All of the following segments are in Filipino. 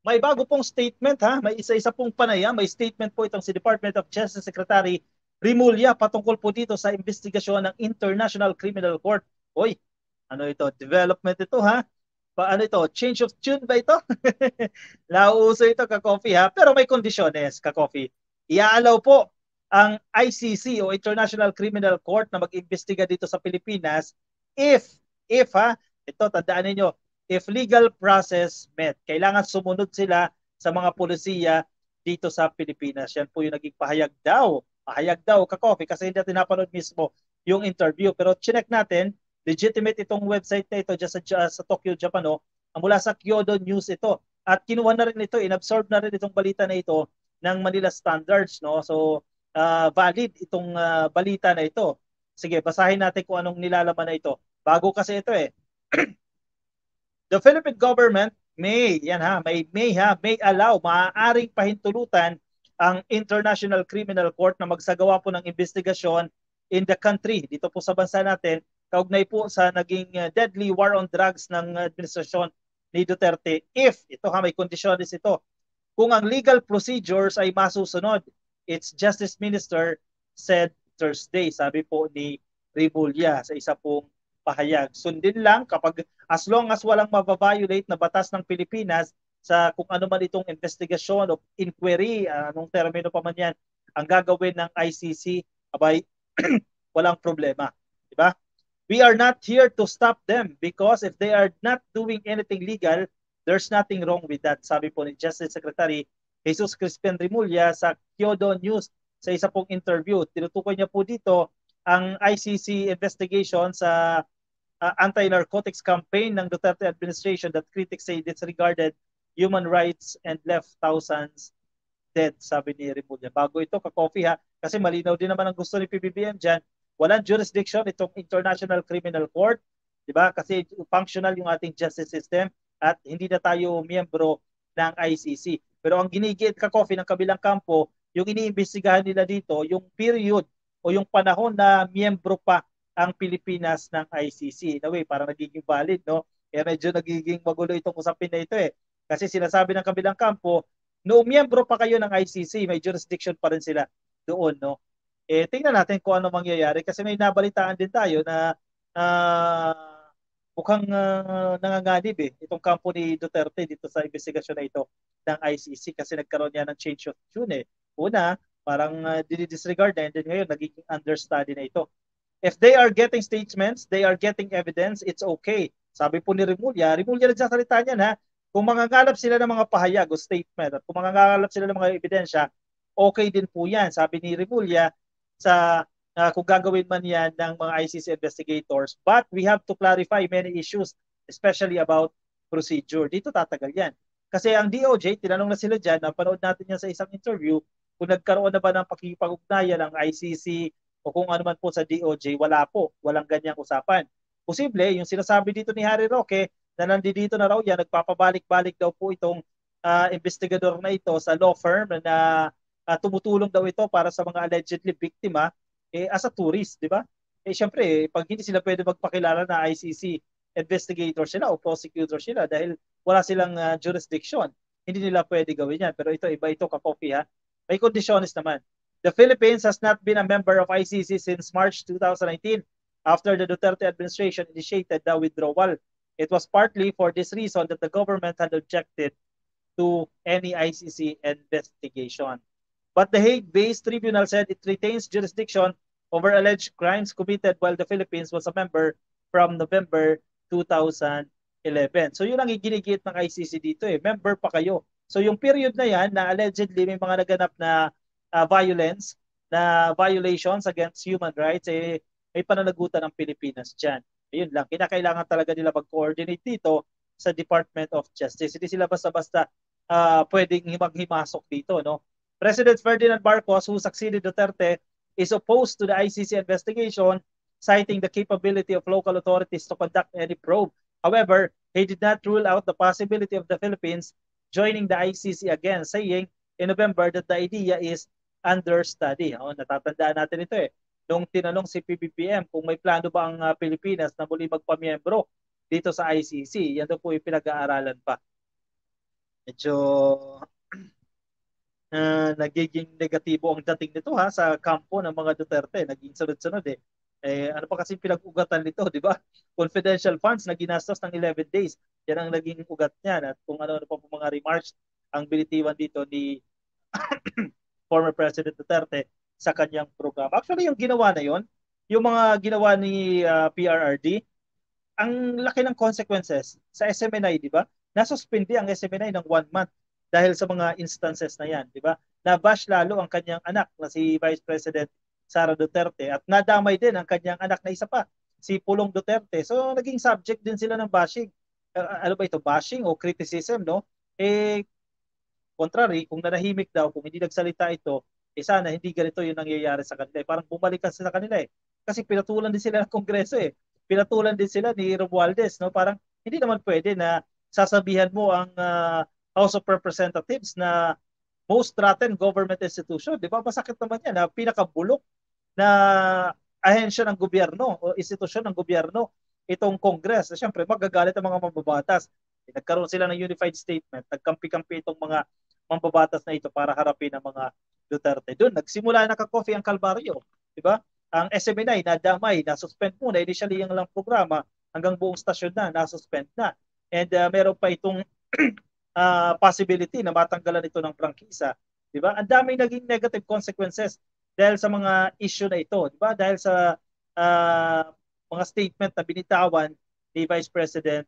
may bago pong statement ha, may isa-isa pong panayam, may statement po itong si Department of Justice Secretary Rimulya patungkol po dito sa investigasyon ng International Criminal Court. Oy, ano ito? Development ito ha? Paano ito? Change of tune ba ito? Nauuso ito, ka-coffee ha? Pero may kondisyones, ka-coffee. Iaalaw po ang ICC o International Criminal Court na mag-imbestiga dito sa Pilipinas if, ha, ito tandaan ninyo, if legal process met. Kailangan sumunod sila sa mga polisiya dito sa Pilipinas. Yan po yung naging pahayag daw. Pahayag daw, ka-coffee, kasi hindi natin napanood mismo yung interview. Pero chinek natin, legitimate itong website na ito just sa Tokyo, Japan, no? Mula sa Kyodo News ito. At kinuha na rin ito, inabsorb na rin itong balita na ito ng Manila Standards, no? So valid itong balita na ito. Sige, basahin natin kung anong nilalaman na ito. Bago kasi ito eh. The Philippine government may allow, maaaring pahintulutan ang International Criminal Court na magsagawa po ng investigasyon in the country, dito po sa bansa natin, kaugnay po sa naging deadly war on drugs ng administrasyon ni Duterte if, ito ha, may kondisyones ito, kung ang legal procedures ay masusunod. Its Justice Minister said Thursday, sabi po ni Rimulya sa isa pong pahayag. Sundin lang kapag as long as walang mababiolate na batas ng Pilipinas sa kung ano man itong investigasyon o inquiry, anong termino pa man yan, ang gagawin ng ICC, abay, walang problema. Diba? We are not here to stop them because if they are not doing anything legal, there's nothing wrong with that. Sabi po ni Justice Secretary Jesus Crispin Rimulya sa Kyodo News sa isa pong interview. Tinutukoy niya po dito ang ICC investigation sa anti-narcotics campaign ng Duterte administration that critics say disregarded human rights and left thousands dead, sabi ni Rimulya. Bago ito, ka-coffee ha, kasi malinaw din naman ang gusto ni PBBM dyan, walang jurisdiction itong International Criminal Court, di ba? Kasi functional yung ating justice system at hindi na tayo miyembro ng ICC. Pero ang ginigit, ka-coffee, ng kabilang kampo, yung iniimbestigahan nila dito, yung period o yung panahon na miyembro pa ang Pilipinas ng ICC. In a way, parang nagiging valid, no? Kaya medyo nagiging magulo itong usapin na ito eh. Kasi sinasabi ng kabilang kampo, no miyembro pa kayo ng ICC, may jurisdiction pa rin sila doon, no? Eh, tingnan natin kung ano mangyayari kasi may nabalitaan din tayo na mukhang nanganganib eh, itong kampo ni Duterte dito sa investigasyon na ito ng ICC kasi nagkaroon niya ng change of tune eh. Una, parang dinidisregard na and then ngayon nagiging understudy na ito. If they are getting statements, they are getting evidence, it's okay. Sabi po ni Rimulya, nagsasalita niyan ha, kung mangangalap sila ng mga pahayag o statement at kung mangangalap sila ng mga ebidensya, okay din po yan. Sabi ni Rimulya sa kung gagawin man yan ng mga ICC investigators. But we have to clarify many issues, especially about procedure. Dito tatagal yan. Kasi ang DOJ, tinanong na sila dyan, napanood natin yan sa isang interview, kung nagkaroon na ba ng pakikipag-ugnayan ng ICC o kung ano man po sa DOJ, wala po. Walang ganyang usapan. Posible, yung sinasabi dito ni Harry Roque, na nandito na raw yan, nagpapabalik-balik daw po itong investigador na ito sa law firm na tumutulong daw ito para sa mga allegedly biktima as a tourist, di ba? Eh syempre, pag hindi sila pwede magpakilala na ICC investigator sila o prosecutor sila dahil wala silang jurisdiction, hindi nila pwede gawin yan. Pero ito, iba ito, ka-copy ha. May conditions naman. The Philippines has not been a member of ICC since March 2019 after the Duterte administration initiated the withdrawal. It was partly for this reason that the government had objected to any ICC investigation. But the Hague-based tribunal said it retains jurisdiction over alleged crimes committed while the Philippines was a member from November 2011. So yun ang iginigit ng ICC dito eh. Member pa kayo. So yung period na yan na allegedly may mga naganap na violence, na violations against human rights, eh, may pananagutan ng Pilipinas dyan. Ayun lang. Kinakailangan talaga nila mag-coordinate dito sa Department of Justice. Hindi sila basta-basta pwedeng maghimasok dito, no? President Ferdinand Marcos, who succeeded Duterte, is opposed to the ICC investigation, citing the capability of local authorities to conduct any probe. However, he did not rule out the possibility of the Philippines joining the ICC again, saying in November that the idea is under study. Oh, natatandaan natin ito eh. Nung tinanong si PBBM kung may plano ba ang Pilipinas na muli magpamiyembro dito sa ICC, yan daw po yung pinag-aaralan pa. medyo nagiging negatibo ang dating nito ha sa kampo ng mga Duterte. Naging sunod-sunod eh. Ano pa kasi pinag-ugatan nito, di ba? Confidential funds na ginastos ng 11 days. Yan ang naging ugat niyan. At kung ano-ano pa po mga remarks ang binitiwan dito ni former President Duterte sa kanyang programa. Actually, yung ginawa na yon, yung mga ginawa ni PRRD, ang laki ng consequences sa SMNI, di ba? Nasuspindi ang SMNI ng 1 month dahil sa mga instances na yan, di ba? Nabash lalo ang kanyang anak na si Vice President Sara Duterte at nadamay din ang kanyang anak na isa pa, si Pulong Duterte. So naging subject din sila ng bashing. Ano ba ito? Bashing o criticism, no? Contrary, kung nanahimik daw, kung hindi nagsalita ito, sana hindi ganito yung nangyayari sa kanila. Parang bumalik kasi sa kanila eh. Kasi pinatulan din sila ng Kongreso eh. Pinatulan din sila ni Romualdez, no? Parang hindi naman pwede na sasabihan mo ang House of Representatives na most threatened government institution. Di ba? Masakit naman yan na pinakabulok na ahensya ng gobyerno o institusyon ng gobyerno itong Congress. Siyempre, magagalit ang mga mambabatas. Nagkaroon sila ng unified statement. Nagkampi-kampi itong mga mambabatas na ito para harapin ang mga Duterte. Doon, nagsimula na ka-coffee ang kalbaryo. Di ba? Ang SMNI, nadamay, nasuspend muna. Initially, yung lang programa, hanggang buong stasyon na, nasuspend na. And meron pa itong possibility na matanggalan ito ng prangkisa. Di ba? Ang daming naging negative consequences dahil sa mga issue na ito. Di ba? Dahil sa mga statement na binitawan ni Vice President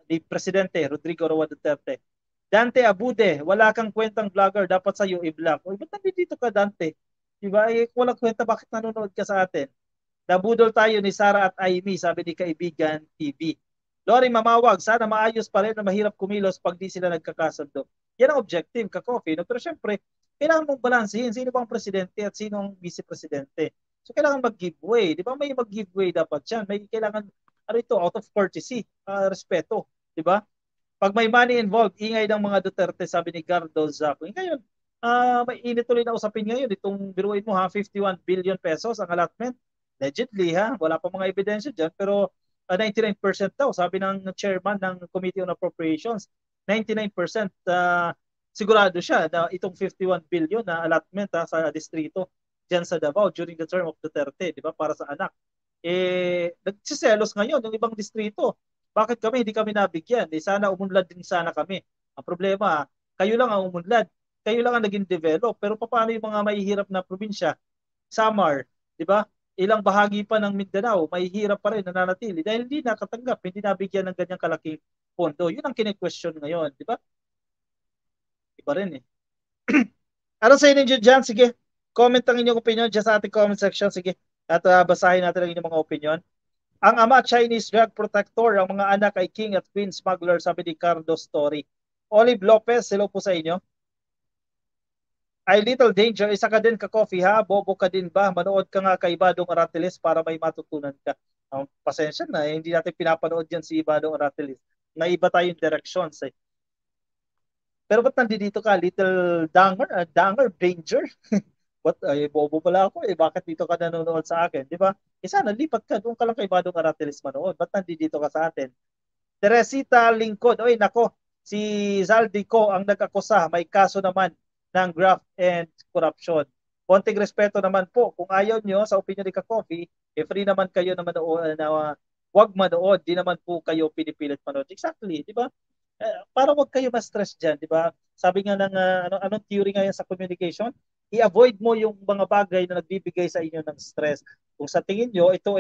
ni Presidente Rodrigo Roa Duterte. Dante Abude, wala kang kwentang vlogger, dapat sa iyo i-block. Uy, ba't nandito ka, Dante? Diba? Kung walang kwenta, bakit nanonood ka sa atin? Nabudol tayo ni Sara at Amy, sabi ni Kaibigan TV. Lori Mamawag, sana maayos pa rin na mahirap kumilos pag di sila nagkakasundo. Yan ang objective, ka-coffee. No? Pero syempre, kailangan mong balansehin sino bang presidente at sino ang vice-presidente. So kailangan mag-giveaway. Di ba? May mag-giveaway dapat yan. May kailangan, ano ito, out of courtesy, respeto. Di ba? Pag may money involved, ingay ng mga Duterte, sabi ni Gardo Zapo. Ngayon, may init tuloy na usapin ngayon. Itong biruin mo ha, 51 billion pesos ang allotment. Allegedly ha, wala pa mga ebidensya dyan, pero 99% daw, sabi ng chairman ng Committee on Appropriations, 99% sigurado siya na itong 51 billion na allotment sa distrito dyan sa Davao during the term of Duterte, di ba, para sa anak. Nagsiselos ngayon yung ibang distrito. Bakit hindi kami nabigyan? Sana umunlad din sana kami. Ang problema, kayo lang ang umunlad. Kayo lang ang naging develop. Pero paano yung mga mahihirap na probinsya? Samar, di ba? Ilang bahagi pa ng Mindanao, mahihirap pa rin nananatili dahil hindi nakatanggap, hindi nabigyan ng ganyang kalaking pondo. Yun ang kine-question ngayon, di ba? Iba rin eh. Ano sa inyo dyan? Sige, comment ang inyong opinion dyan sa ating comment section. Sige, at basahin natin ang inyong mga opinion. Ang ama, Chinese drug protector. Ang mga anak ay king at queen smuggler, sabi ni Cardo Story. Olive Lopez, hello po sa inyo. Ay Little Danger, isa ka din ka-coffee ha? Bobo ka din ba? Manood ka nga kay Badong Aratiles para may matutunan ka. Pasensya na, hindi natin pinapanood yan si Badong Aratiles. Naiba tayong directions eh. Pero ba't nandito ka? Little Danger? Danger? Danger? Bobo pala ako eh. Bakit dito ka nanonood sa akin? Di ba? Sana lipat ka. Doon ka lang kay Badong Aratiles manood. Ba't nandito ka sa atin? Teresita Lingkod. Oy, nako. Si Zaldico ang nag-akusa. May kaso naman ng graft and corruption. Konting respeto naman po. Kung ayaw nyo sa opinion ni Ka-Coffee, free naman kayo na manood, wag manood. Di naman po kayo pinipilit manood. Exactly. Di ba? Para wag kayo ma-stress dyan. Di ba? Sabi nga ng anong theory nga yan sa communication, i-avoid mo yung mga bagay na nagbibigay sa inyo ng stress. Kung sa tingin nyo, ito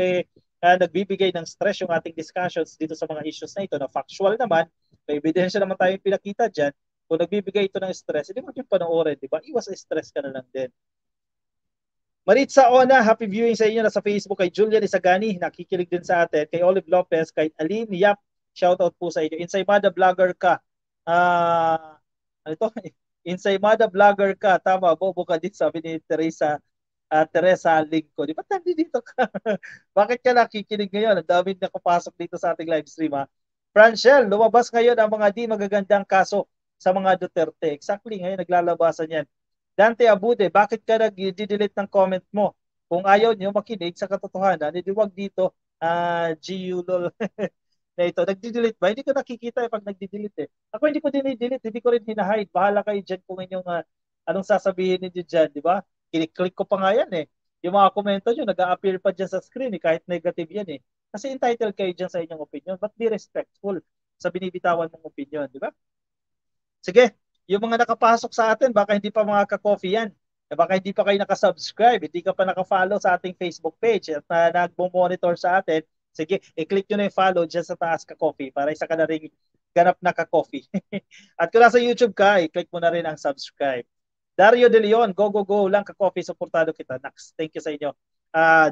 nagbibigay ng stress yung ating discussions dito sa mga issues na ito na factual naman, may ebidensya naman tayong pinakita dyan, kung nagbibigay ito ng stress, hindi mo yung panoorin, di ba? Iwas stress ka na lang din. Maritza Ona, happy viewing sa inyo na sa Facebook, kay Julian Isagani, nakikinig din sa atin, kay Olive Lopez, kay Aline Yap, shoutout po sa inyo. Insaymada vlogger ka. Ano ito? Insaymada vlogger ka. Tama, bobo ka din, sabi ni Teresa Lingko. Di ba nandito ka? Bakit ka nakikinig ngayon? Ang dami na kapasok dito sa ating live stream ha. Franchel, lumabas ngayon ang mga di magagandang kaso sa mga Duterte. Exactly, ngayon naglalabasan yan. Dante Abude, bakit ka nag-delete ng comment mo? Kung ayaw nyo makinig sa katotohanan, hindi wag dito, GU lol. na ito. Nagdi-delete ba? Hindi ko nakikita pag nagdi-delete eh. Ako hindi ko dinidelete, hindi ko rin hinahide. Bahala kayo dyan kung inyong anong sasabihin niyo dyan, di ba? Kiniklik ko pa nga yan eh. Yung mga komento nyo, nag-a-appear pa dyan sa screen eh, kahit negative yan eh. Kasi entitled kayo dyan sa inyong opinion, but be respectful sa binibitawan mong opinion, di ba? Sige, yung mga nakapasok sa atin, baka hindi pa mga ka-coffee yan. Baka hindi pa kayo nakasubscribe, hindi ka pa nakafollow sa ating Facebook page at nagmo-monitor sa atin. Sige, i-click nyo na yung follow dyan sa taas ka-coffee para isa ka na rin ganap na ka-coffee. At kung nasa YouTube ka, i-click mo na rin ang subscribe. Dario De Leon, go, go, go lang ka-coffee, supportado kita. Next, thank you sa inyo.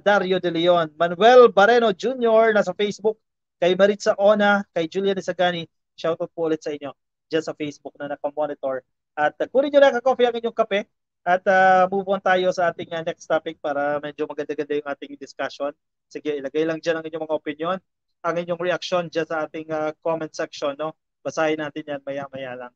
Dario De Leon, Manuel Bareno Jr. nasa Facebook, kay Maritza Ona, kay Julian Isagani, shoutout po ulit sa inyo dyan sa Facebook na nakamonitor. At kunin nyo lang ka-coffee ang inyong kape at move on tayo sa ating next topic para medyo maganda-ganda yung ating discussion. Sige, ilagay lang dyan ang inyong mga opinion, ang inyong reaction dyan sa ating comment section. No? Basahin natin yan maya-maya lang.